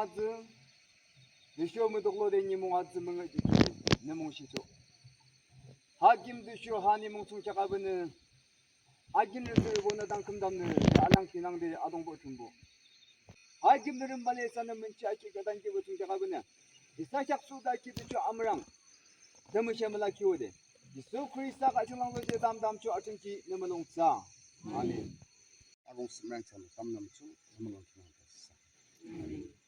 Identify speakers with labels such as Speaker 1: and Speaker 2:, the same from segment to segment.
Speaker 1: 몽아즈 드쇼 무독로데니 몽아즈 몽아즈 네몽시죠 하김 드쇼 하니 몽충자가브는 아김르들 보나당 금담늘 알랑 기낭들 아동보 tumbo 하김들은 발레사는 문치 아키 가단기 보충자가브는 이사작 수다키 드쇼 아무랑 데무시아말라 키오데 이수 크리스타가 중앙고제 담담초 아청기 너무농사 아멘
Speaker 2: 아동 스명처럼 담남초 너무농사 아멘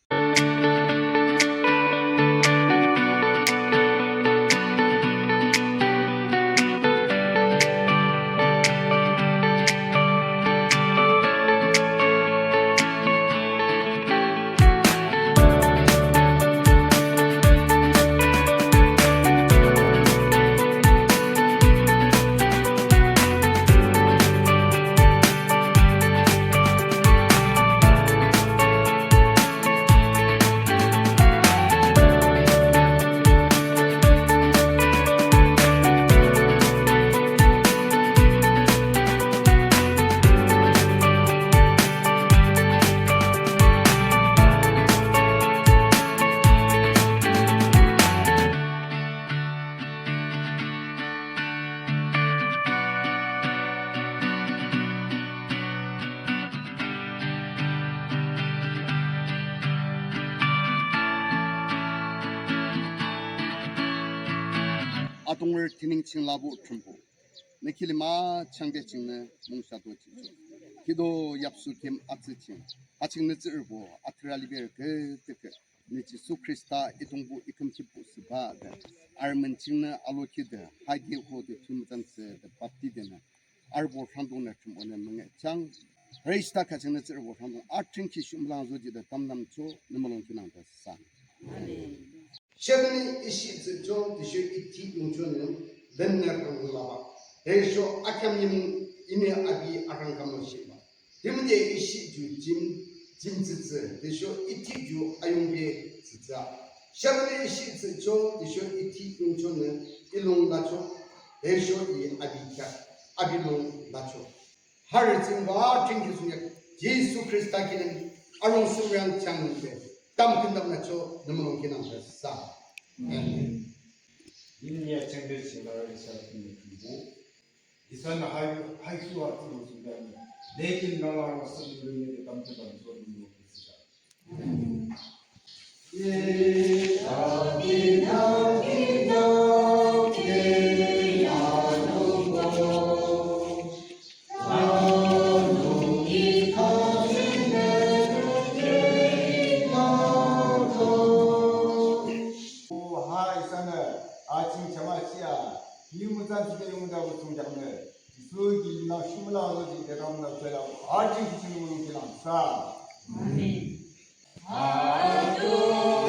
Speaker 2: 아동을 티닝칭 라부 춤부 네킬리마 창대칭네 몽사도 지죠 기도 yap수김 악스칭 아칭네즈르보 아트랄리베르 그뜨그 네치 수크리스타 이동부 이금치부스바데 알문칭네 알로키데 하기호데 춤잔세 밥디데네 알보 산동네 춤오네 멍에 장 레이스타 카칭네즈르보 산동 아팅키 춤랑조지데 담남초 느멀롱키난다 산 셰드니 이시즈 좀 디슈 이티 용초는 벤나르고라바 에쇼 아캄님 이네 아비 아랑감로시바 데문데 이시주 짐즈즈 디슈 이티주 아용게 지자 셰드니 이시즈 좀 디슈 이티 용초는 일롱다초 에쇼 이 아비카 아비롱 다초 하르진과 팅기수냐 예수 그리스도께는 아롱스랑 장는데 담근담나초 너무너무 기남했사.
Speaker 3: 인리아 정글신가를 시작하는 그리고 이산 하이수와 들어오시면 내길 나라로 쓰는 담대담 소리를 먹겠습니다. 예, 아기나 기나 예, 아노고 아노기 가시네 아침 저마치야 이무산 집에 용자고 통장을 수기나 슈물라로지 대감나 되라고 아침 기능으로 기능사 아멘 아도